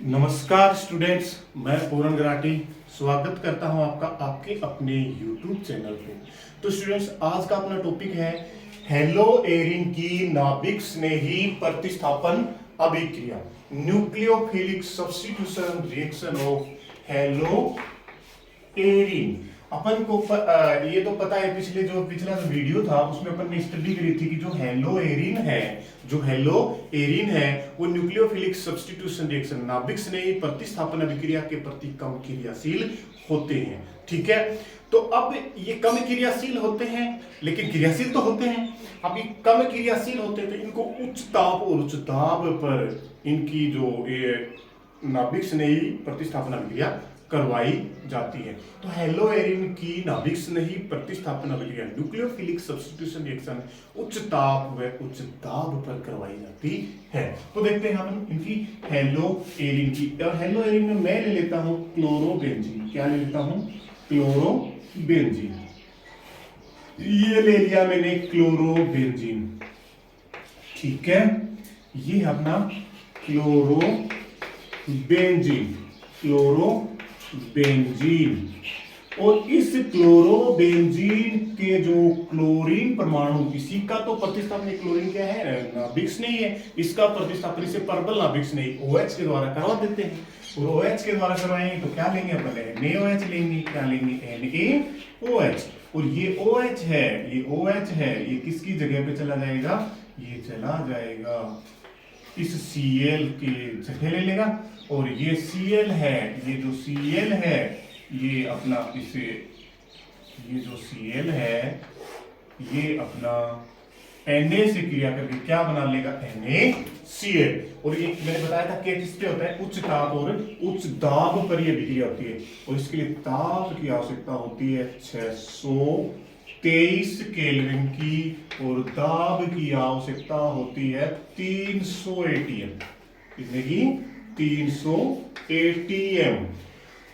नमस्कार स्टूडेंट्स, मैं पूरन गराटी स्वागत करता हूं आपका आपके अपने YouTube चैनल पे। तो स्टूडेंट्स, आज का अपना टॉपिक है हेलो एरिन की नाभिक स्नेही प्रतिस्थापन अभिक्रिया, nucleophilic substitution reaction of haloarene. अपन को ये तो पता है, पिछला जो वीडियो था उसमें अपन ने स्टडी करी थी कि जो हेलो एरिन है वो न्यूक्लियोफिलिक सब्स्टिट्यूशन रिएक्शन नाभिक स्नेही प्रतिस्थापन अभिक्रिया के प्रति कम क्रियाशील होते हैं। ठीक है, तो अब ये कम क्रियाशील होते हैं, लेकिन क्रियाशील तो होते हैं। अब ये कम क्रियाशील होते हैं तो इनको उच्च ताप और उच्च दाब पर इनकी जो ये नाभिक स्नेही प्रतिस्थापन अभिक्रिया करवाई जाती है। तो हेलो एरिन की नाभिक स्नेही प्रतिस्थापन अभिक्रिया न्यूक्लियोफिलिक सब्स्टिट्यूशन रिएक्शन उच्च ताप व उच्च दाब पर करवाई जाती है। तो देखते हैं हम इनकी हेलो एरिन की। और हेलो एरिन में मैं ले लेता हूं क्लोरोबेंजीन। क्या ले लेता हूं? क्लोरोबेंजीन। ये ले लिया मैंने क्लोरोबेंजीन। ठीक है, ये अपना क्लोरोबेंजीन। और इस क्लोरोबेंजीन के जो क्लोरीन परमाणु, इसी का तो प्रतिस्थापन क्लोरीन क्या है? नाभिक स्नेही है। इसका प्रतिस्थापन इसे परबल नाभिक स्नेही OH के द्वारा करवा देते हैं। और OH के द्वारा करवाएंगे तो क्या लेंगे? अपन NaOH लेंगे। क्या लेंगे? NaOH। और ये OH है, ये किसकी जगह पे चला जाएगा? ये चला जाएगा इस Cl के जगह ले लेगा। और ये Cl है, ये जो Cl है ये अपना इसे, ये जो Cl है ये अपना Na से क्रिया करके क्या बना लेगा? NaCl। और ये मैंने बताया था कि किस पे होता है? उच्च ताप और उच्च दाब पर ये विक्रिया होती है। और इसके लिए ताप की आवश्यकता होती है 623 केल्विन की, और दाब की आवश्यकता होती है 300 एटीएम। कितने की? 300 एटीएम।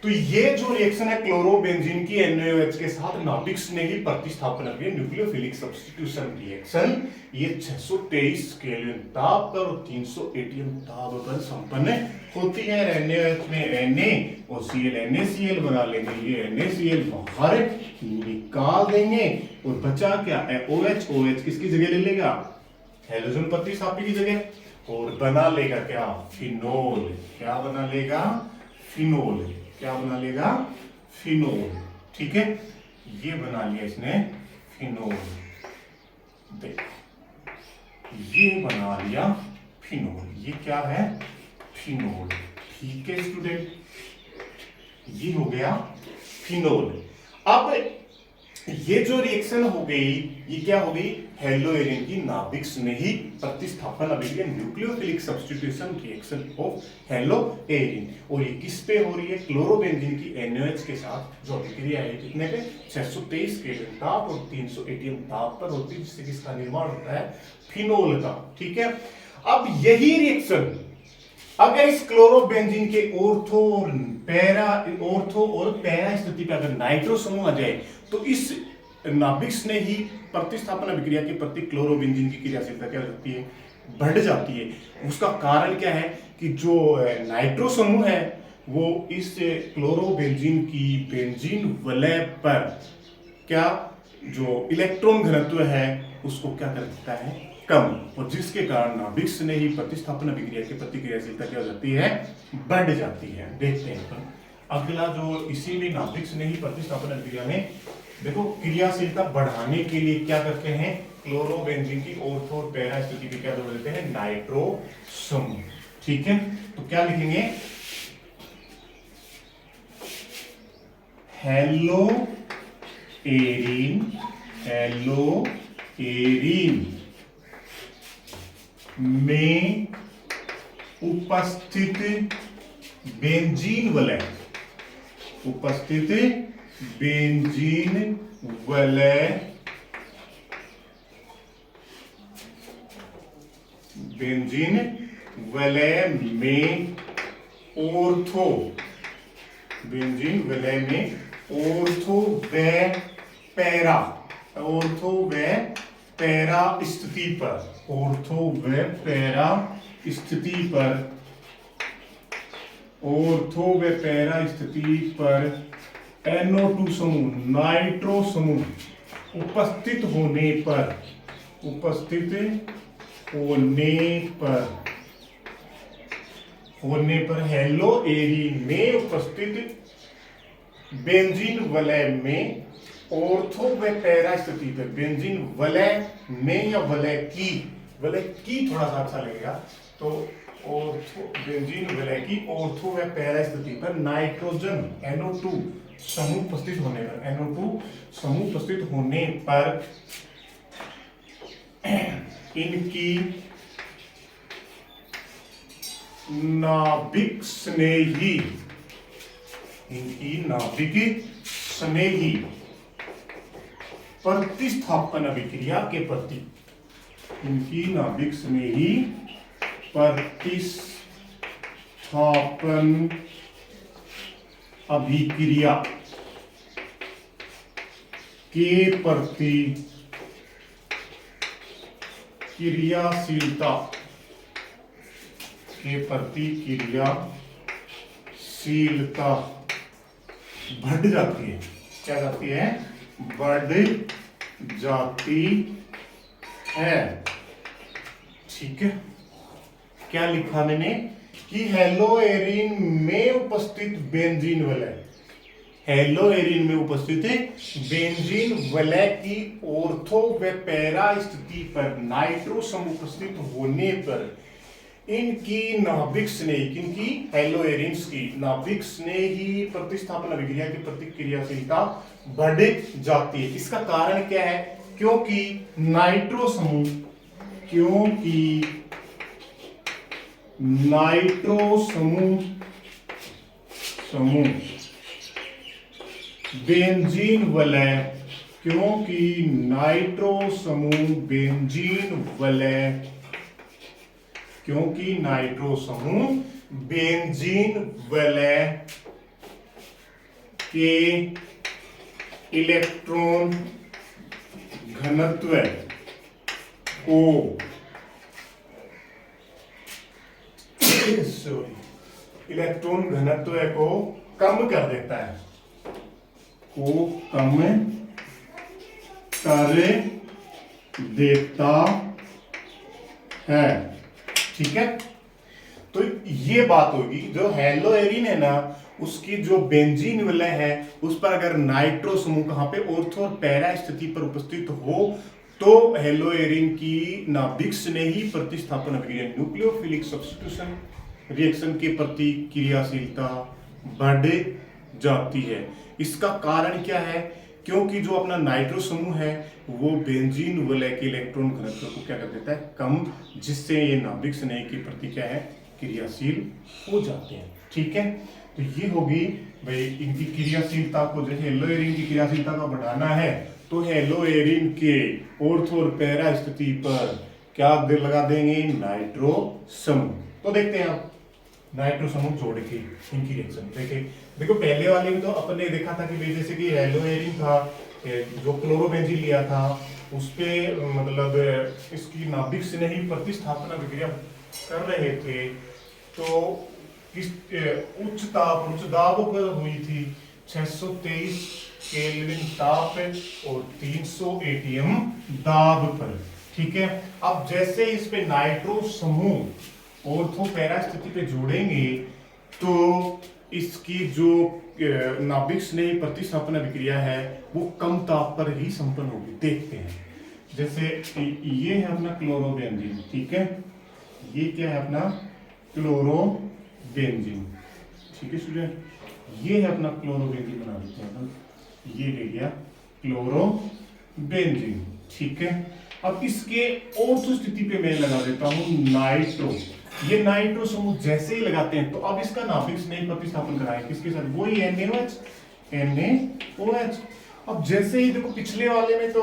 तो ये जो रिएक्शन है क्लोरोबेंजीन की NaOH के साथ नाभिक स्नेही प्रतिस्थापन अभिक्रिया न्यूक्लियोफिलिक सब्स्टिट्यूशन रिएक्शन, ये 623 केल्विन ताप पर और 300 एटीएम ताप पर संपन्न होती है। NaOH में Na और Cl NaCl बना लेंगे। ये NaCl बाहर निकाल देंगे और बचा क्या? OH किसकी जगह ले लेगा? हैलोजन प्रतिस्थापी की जगह, और बना लेगा क्या? फिनोल। क्या बना लेगा? फिनोल। क्या बना लेगा? फिनोल। ठीक है, ये बना लिया इसने फिनोल। देख, ये बना लिया फिनोल। ये क्या है? फिनोल। ठीक है स्टूडेंट, ये हो गया फिनोल। अब ये जो रिएक्शन हो गई, ये क्या हो गई? हेलो एरिन की नाभिक स्नेही प्रतिस्थापन अभिक्रिया nucleophilic substitution reaction of hello Erin. और ये किस पे हो रही है? क्लोरोबेंजीन की NaOH के साथ जो अभिक्रिया है, कितने पे? 623 केल्विन ताप और 300 एटीएम ताप पर होती है, जिससे किसका निर्माण होता है? फिनोल का। ठीक है, अब यही रिएक्शन अगर इस क्लोरोबेंजीन के ऑर्थो और पैरा स्थिति पर अगर नाइट्रो समूह आ जाए तो इस नाभिक स्नेही प्रतिस्थापन अभिक्रिया के प्रति क्लोरोबेंजीन की क्रियाशीलता क्या हो जाती है? बढ़ जाती है। उसका कारण क्या है कि जो नाइट्रो समूह है वो इस क्लोरोबेंजीन की बेंजीन वलय पर क्या जो इलेक्ट्रॉन घनत्व है उसको क्या कर देता है? कम। और जिसके कारण नाभिक स्नेही प्रतिस्थापन अभिक्रिया की प्रतिक्रियाशीलता क्या हो जाती है? बढ़ जाती है। देखते हैं अपन अगला जो इसी में नाभिक स्नेही प्रतिस्थापन अभिक्रिया में देखो, क्रियाशीलता बढ़ाने के लिए क्या करते हैं? क्लोरोबेंजीन की ऑर्थो और पैरा स्थिति पे क्या जोड़ देते हैं? नाइट्रो समूह। ठीक है, तो क्या लिखेंगे? हेलो एरिन में उपस्थित बेंजीन वलय में ऑर्थो व पैरा स्थिति पर ऑर्थो व पैरा स्थिति पर NO2 समूह, नाइट्रो समूह उपस्थित होने पर हेलो एरीन में उपस्थित बेंजीन वलय में ऑर्थो व पैरा स्थिति पर, बेंजीन वलय में या वलय की थोड़ा सा अच्छा लगेगा, तो ऑर्थो बेंजीन वलय की ऑर्थो व पैरा स्थिति पर नाइट्रोजन NO2 समूह उपस्थित होने पर इनकी नाभिक स्नेही प्रतिस्थापन अभिक्रिया के प्रति, इनकी नाभिक स्नेही प्रतिस्थापन अभिक्रिया के प्रति क्रियाशीलता बढ़ जाती है। क्या जाती है? बढ़ जाती है। ठीक है, क्या लिखा मैंने कि हेलो एरीन में उपस्थित बेंजीन वलय, हेलो एरीन में उपस्थित बेंजीन वलय की ऑर्थो व पैरा स्थिति पर नाइट्रो समूह उपस्थित होने पर इनकी नाभिक स्नेही, किनकी? हेलो एरीन्स की नाभिक स्नेही प्रतिस्थापन अभिक्रिया की प्रतिक्रियाशीलता बढ़ जाती है। इसका कारण क्या है? क्योंकि नाइट्रो समूह बेंजीन वलय, क्योंकि नाइट्रो समूह बेंजीन वलय के इलेक्ट्रॉन घनत्व को कम कर देता है, ठीक है। तो ये बात होगी, जो हेलो एरीन है ना, उसकी जो बेंजीन वलय है उस पर अगर नाइट्रो समूह कहां पे? ऑर्थो और पैरा स्थिति पर उपस्थित हो तो हेलो एरीन की नाभिक स्नेही प्रतिस्थापन अभिक्रिया, न्यूक्लियोफिलिक सब्स्टिट्यूशन रिएक्शन के प्रति क्रियाशीलता बढ़ जाती है। इसका कारण क्या है? क्योंकि जो अपना नाइट्रो समूह है वो बेंजीन वलय के इलेक्ट्रॉन घनत्व को क्या कर देता है? कम, जिससे ये नाभिक स्नेही के प्रति क्या है? क्रियाशील हो जाते हैं। ठीक है, तो ये होगी भाई इनकी क्रियाशीलता को, जैसे हेलो एरीन की क्रियाशीलता को बढ़ाना है तो हेलो एरीन के ऑर्थो और पैरा स्थिति पर क्या लगा देंगे? नाइट्रो समूह। तो देखते हैं आप नाइट्रो समूह जोड़ के इनकी रिएक्शन देखो पहले वाले में तो अपने देखा था कि जैसे कि हेलो एरीन था, जो क्लोरोबेंजीन लिया था उस पे मतलब इसकी नाभिक स्नेही प्रतिस्थापन अभिक्रिया कर रहे थे, तो किस उच्च दाब पर हुई थी 623 केल्विन ताप और 300 एटीएम दाब पर। ठीक है, अब जैसे इस पे नाइट्रो समूह ऑर्थो पैरा स्थिति पे जोड़ेंगे तो इसकी जो नाभिक स्नेही प्रतिस्थापन अभिक्रिया है वो कम ताप पर ही संपन्न होगी। देखते हैं, जैसे ये है अपना क्लोरोबेंजीन, ठीक है, ये क्या है अपना? क्लोरोबेंजीन। ठीक है स्टूडेंट, ये है अपना क्लोरोबेंजीन, बना देते हैं अपन, ये ले लिया क्लोरोबेंजीन। ठीक है, अब इसके ऑर्थो स्थिति पे मैं लगा देता हूं नाइट्रो। ये नाइट्रो समूह जैसे ही लगाते हैं तो अब इसका नाभिक स्नेही प्रतिस्थापन कराएं किसके साथ? वही NaOH। अब जैसे ही देखो पिछले वाले में तो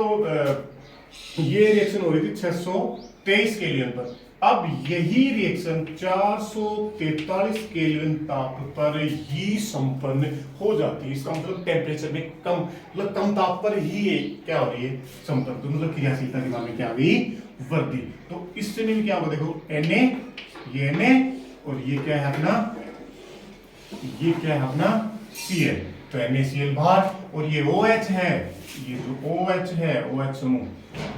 ये रिएक्शन हो रही थी 623 केल्विन पर, अब यही रिएक्शन 443 केल्विन ताप पर ही संपन्न हो जाती है। इसका मतलब टेम्परेचर में कम ताप पर ही ये क्या हो रही है? संपन्न। तो मतलब क्रियाशीलता के मामले में क्या हुई? वृद्धि। तो इससे में क्या होगा? देखो Na, ये Na और ये क्या है अपना ये क्या है अपना Cl, तो NaCl बाहर, और ये OH है, ये जो OH है, OH समूह,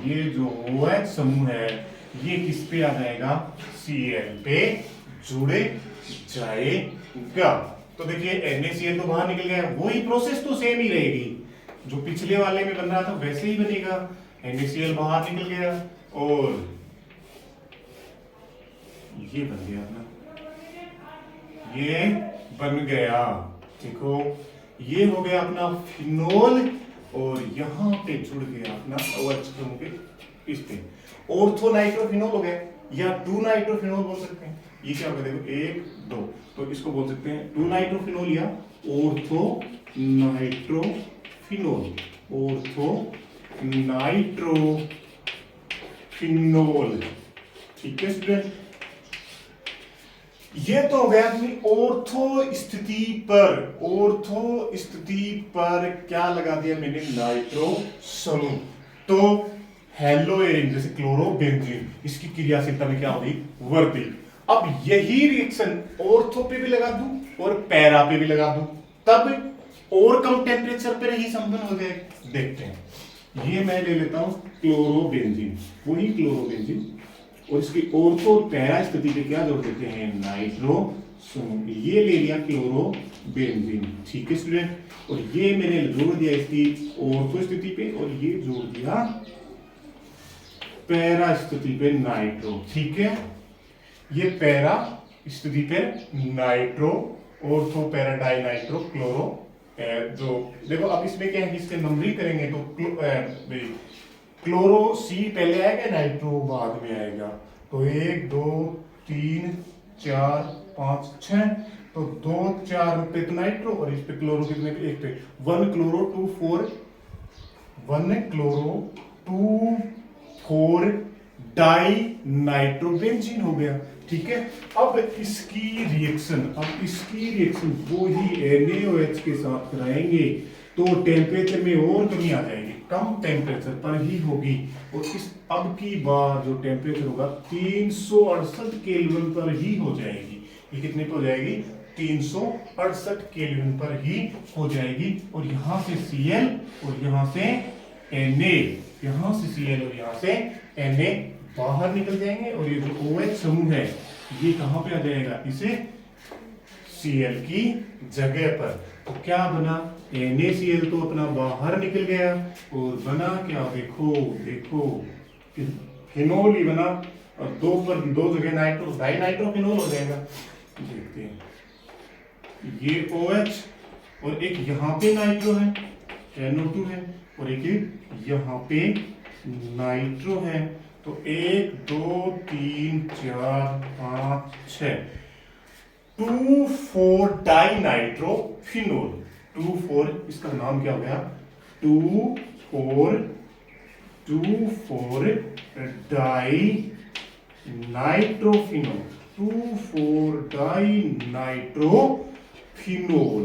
ये जो OH समूह है ये किस पे आ जाएगा, Cl पे जुड़े जाएगा। तो देखिए NaCl तो बाहर निकल गया, वही प्रोसेस तो सेम ही रहेगी, जो पिछले वाले में बन रहा था वैसे ही बनेगा। NaCl बाहर निकल गया और ये बन गया अपना, ये बन गया, देखो ये हो गया अपना फिनोल, और यहां पे जुड़ गया अपना OH समूह के इस पे, ऑर्थो नाइट्रोफिनोल हो गया, या 2 नाइट्रोफिनोल बोल सकते हैं। ये क्या होगा देखो 1 2, तो इसको बोल सकते हैं 2 नाइट्रोफिनोल या ऑर्थो नाइट्रोफिनोल, ऑर्थो नाइट्रोफिनोल। ठीक है स्टूडेंट, ये तो हो गया अपनी ऑर्थो स्थिति पर, ऑर्थो स्थिति पर क्या लगा दिया मैंने, नाइट्रो समूह। तो हेलोएरिन जैसे क्लोरोबेंजीन, इसकी क्रियाशीलता में क्या होगी, वृद्धि। अब यही रिएक्शन ऑर्थो पे भी लगा दूं और पैरा पे भी लगा दूं, तब और कम टेम्परेचर पर ही संपन्न हो जाएगा। देखते हैं, ये मैं ले लेता हूं क्लोरोबेंजीन, वही क्लोरोबेंजीन, और इसकी ऑर्थो और पैरा स्थिति पे क्या जोड़ देते हैं, नाइट्रो समूह। ये ले लिया क्लोरोबेंजीन, ठीक है स्टूडेंट, और ये मैंने जोड़ दिया इसकी ऑर्थो स्थिति पे, और ये जोड़ दिया पैरा स्थिति पे नाइट्रो। ठीक है, ये पैरा स्थिति पे nitro, ortho para di nitro chloro, जो देखो अब इसमें क्या है कि इसके नंबरिंग करेंगे तो क्लोरो सी पहले आएगा, नाइट्रो बाद में आएगा, तो 1 2 3 4 5 6, तो 2 4 पे तो नाइट्रो, और इस पे क्लोरो कितने पे, 1 पे, 1 क्लोरो 2 4, 1 क्लोरो 2 4 डाई नाइट्रोबेंजीन हो गया। ठीक है, अब इसकी रिएक्शन वो ही NaOH के साथ कराएंगे, तो टेम्परेचर में और कमी आ जाएगी, कम टेम्परेचर पर ही होगी, और इस अब की बार जो टेम्परेचर होगा 368 केल्विन पर ही हो जाएगी। ये कितने पर हो जाएगी, 368 केल्विन पर ही हो जाएगी, और यहां से Cl और यहां से Na, यहां से Cl और यहां से Na बाहर निकल जाएंगे, और ये जो OH समूह है ये कहां पे आ जाएगा, इसे Cl की जगह पर। तो क्या बना, NaCl तो अपना बाहर निकल गया, और बना क्या, देखो फिनोल ही बना, और 2 पर 2 जगह नाइट्रो डाई नाइट्रोफिनोल हो जाएगा। देखते हैं, ये OH और एक यहाँ पे नाइट्रो है, NO2 है, और एक यहाँ पे नाइट्रो है, तो 1 2 3 4 5 6, 2,4 डाई नाइट्रोफिनोल, 2,4 इसका नाम क्या हो गया, 2,4 डाई नाइट्रोफिनोल, 2,4 डाई नाइट्रोफिनोल।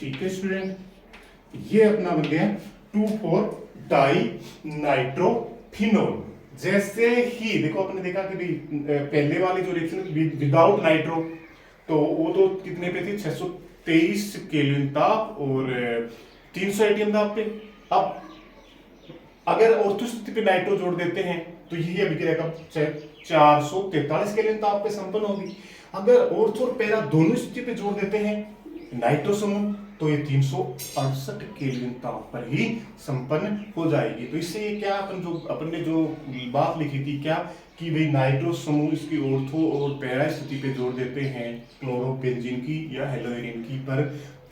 ठीक है स्टूडेंट, ये अपना बन गया 2,4 डाई नाइट्रोफिनोल। जैसे ही देखो अपने देखा कि पहले वाली जो रिएक्शन विदाउट नाइट्रो, तो वो तो कितने पे थी, 623 केल्विन ताप और 300 एटीएम ताप पे। अब अगर ऑर्थो स्थिति पे नाइट्रो जोड़ देते हैं तो यही अभिक्रिया का 443 केल्विन ताप पे संपन्न होगी। अगर ऑर्थो और पैरा दोनों स्थिति पे जोड़ देते हैं नाइट्रो समूह, तो ये 368 केल्विन ताप पर ही संपन्न हो जाएगी। तो इससे ये क्या, अपन ने जो बात लिखी थी क्या, कि भाई नाइट्रो समूह इसकी ऑर्थो और पैरा स्थिति पे जोड़ देते हैं क्लोरोबेंजीन की या हेलोएरिन की पर,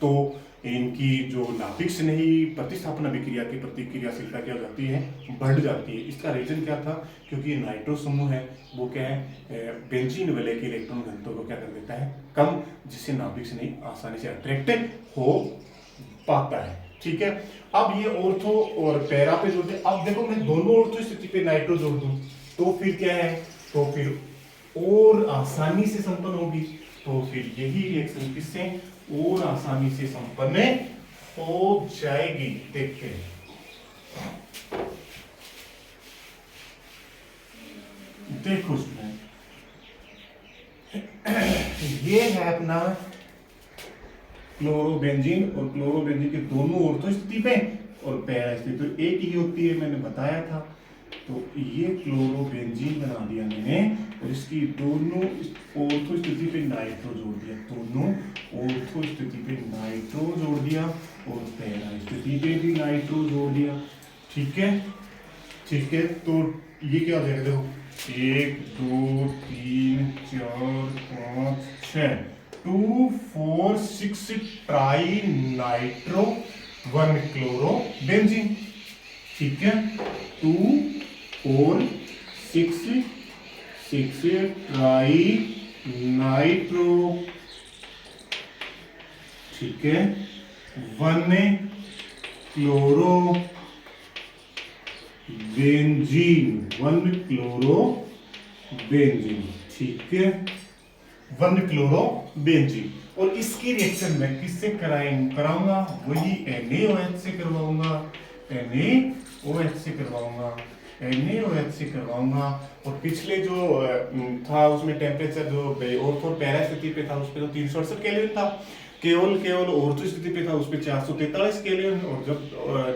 तो इनकी जो नाभिक स्नेही प्रतिस्थापन अभिक्रिया की प्रतिक्रियाशीलता क्या हो जाती है, बढ़ जाती है। इसका रीजन क्या था, क्योंकि नाइट्रो समूह है वो क्या है, बेंजीन वाले के इलेक्ट्रॉन घनत्व को क्या कर देता है, कम, जिससे नाभिक स्नेही आसानी से अट्रैक्ट हो पाता है। ठीक है, अब ये ऑर्थो और पैरा पे जोड़ते हैं। अब देखो मैं दोनों ऑर्थो स्थिति पे नाइट्रो जोड़ दूं तो फिर क्या है, तो फिर और आसानी से संपन्न होगी, तो फिर यही रिएक्शन किससे और आसानी से संपन्न हो जाएगी। देखते हैं, देखो स्टूडेंट, ये है अपना क्लोरोबेंजीन और क्लोरोबेंजीन के दोनों ऑर्थो स्थिति पे और पैरा स्थिति तो एक ही होती है, मैंने बताया था। तो ये क्लोरोबेंजीन बना दिया मैंने और इसकी दोनों ऑर्थो स्थिति पे नाइट्रो जोड़ दिया, दोनों ऑर्थो स्थिति पे नाइट्रो जोड़ दिया और पैरा स्थिति पे भी नाइट्रो जोड़ दिया। ठीक है, ठीक है। तो ये क्या हो जाएगा, देखो 1 2 3 4 5 6 2 4 6 ट्राई नाइट्रो 1 क्लोरोबेंजीन। ठीक है, 2 4 6 ट्राई नाइट्रो, ठीक है, 1 क्लोरो बेंजीन, 1 क्लोरो बेंजीन। ठीक है, 1 क्लोरो बेंजीन। और इसकी रिएक्शन मैं किससे कराऊंगा, वही NaOH से करवाऊंगा, NaOH से करवाऊंगा, NaOH से करवाऊंगा। और पिछले जो था उसमें टेम्परेचर जो ऑर्थो पैरा स्थिति पे था उस पे तो 368 केल्विन था, केवल ऑर्थो स्थिति पे था उस पे 443 केल्विन, और जब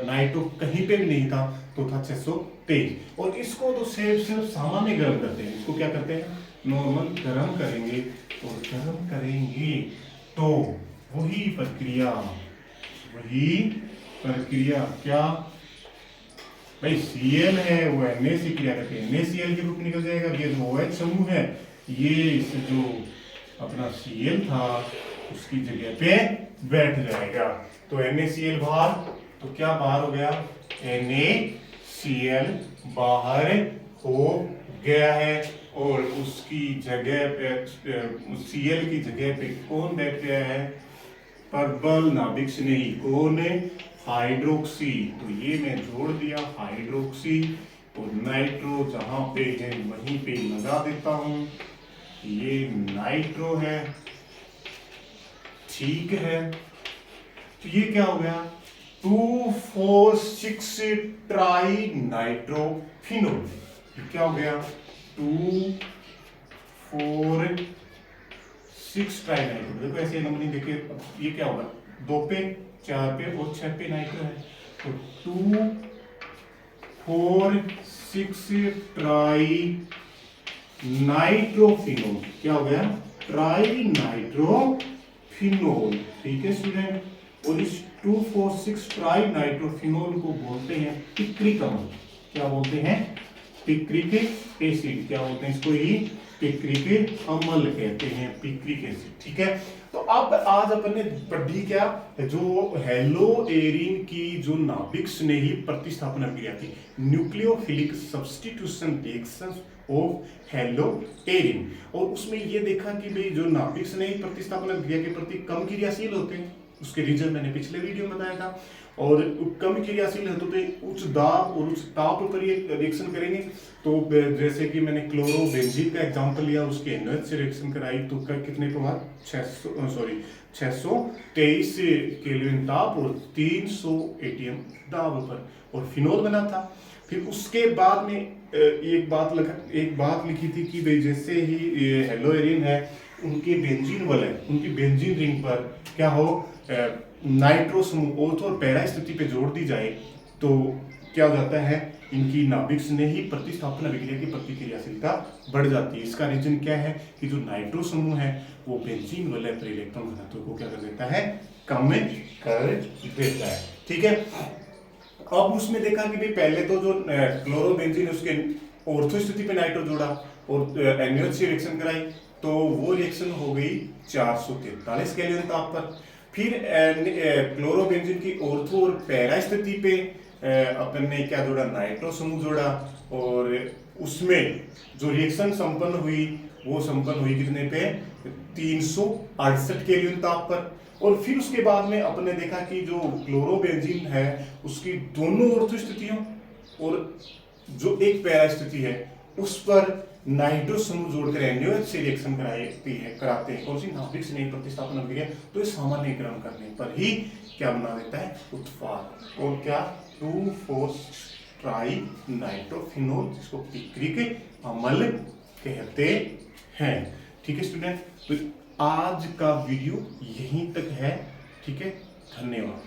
नाइट्रो कहीं पे भी नहीं था तो था 623। और इसको तो सिर्फ सामान्य गर्म करते हैं, इसको क्या करते हैं, नॉर्मल गर्म करेंगे। और गर्म करेंगे तो वही प्रक्रिया क्या भाई, Cl है वो Na से क्रिया करके NaCl के रूप में निकल जाएगा। ये जो OH समूह है ये इस जो अपना Cl था उसकी जगह पे बैठ जाएगा। तो NaCl बाहर, तो क्या बाहर हो गया, NaCl बाहर हो गया है। और उसकी जगह पे Cl की जगह पे कौन बैठ गया है, प्रबल नाभिक स्नेही, कौन है, हाइड्रोक्सी। तो ये मैं जोड़ दिया हाइड्रोक्सी, और नाइट्रो जहां पे है वहीं पे लगा देता हूं, ये नाइट्रो है। ठीक है, तो ये क्या हो गया, 2 4 6 ट्राई नाइट्रोफिनोल। क्या हो गया, 2 4 6 ट्राई नाइट्रो। देखो ऐसे नंबरिंग देखिए, ये क्या होगा, 2 पे 4 पे और 6 पे नाइट्रो है। तो 2 4 6 ट्राई नाइट्रोफिनोल, क्या हो गया, ट्राई नाइट्रोफिनोल। ठीक है स्टूडेंट, और इस 2 4 6 ट्राई नाइट्रोफिनोल को बोलते हैं पिक्रिक अम्ल। क्या बोलते हैं, पिक्रिक एसिड। क्या बोलते हैं इसको, ही पिक्रिक अम्ल कहते हैं, पिक्रिक एसिड। ठीक है, तो अब आज अपन ने पढ़ी क्या, जो हेलोएरिन की जो नाभिक स्नेही प्रतिस्थापन अभिक्रिया थी, न्यूक्लियोफिलिक सब्स्टिट्यूशन रिएक्शन ऑफ हेलोएरिन। और उसमें ये देखा कि भाई जो नाभिक स्नेही प्रतिस्थापन अभिक्रिया के प्रति कम क्रियाशील होते हैं, उसके रीजन मैंने पिछले वीडियो में बताया था। और कम क्रियाशील है तो उच्च दाब और उच्च ताप पर ये रिएक्शन करेंगे। तो जैसे कि मैंने क्लोरोबेंजीन का एग्जांपल लिया, उसके NaOH से रिएक्शन कराई तो कितने पर 623 केल्विन ताप और 300 ATM दाब पर, और फिनोल बना था। फिर उसके बाद में एक बात लिखी थी कि भाई जैसे ही हेलोएरिन है उनके बेंजीन वाले, उनकी बेंजीन रिंग पर क्या हो, नाइट्रो समूह ऑर्थो और पैरा स्थिति पे जोड़ दी जाए तो क्या हो जाता है, इनकी नाभिक स्नेही प्रतिस्थापन अभिक्रिया की प्रतिक्रियाशीलता बढ़ जाती है। इसका रीजन क्या है कि जो नाइट्रो समूह है वो बेंजीन वाले पर इलेक्ट्रॉन घनत्व को क्या कर देता है, कम कर देता है। ठीक है, अब उसमें देखा कि भाई पहले तो जो क्लोरोबेंजीन उसके ऑर्थो स्थिति पे नाइट्रो जोड़ा और NaOH से रिएक्शन कराई, तो वो रिएक्शन हो गई 443 केल्विन ताप पर। फिर क्लोरोबेंजीन की ऑर्थो और पैरा स्थिति पे अपन ने क्या जोड़ा, नाइट्रो समूह जोड़ा, और उसमें जो रिएक्शन संपन्न हुई वो संपन्न हुई कितने पे, 368 केल्विन ताप पर। और फिर उसके बाद में अपन ने देखा कि जो क्लोरोबेंजीन है उसकी दोनों ऑर्थो स्थितियों और जो एक पैरा स्थिति है उस पर नाइट्रो समूह जोड़कर NaOH से रिएक्शन कराते हैं, कौन सी, नाभिक स्नेही प्रतिस्थापन अभिक्रिया। तो ये सामान्यीकरण करने पर ही क्या बना देता है, उत्पाद। और क्या, 2 4 ट्राई नाइट्रोफिनोल, जिसको पिक्रिक अम्ल कहते हैं। ठीक है स्टूडेंट, तो आज का वीडियो यहीं तक है। ठीक है, धन्यवाद।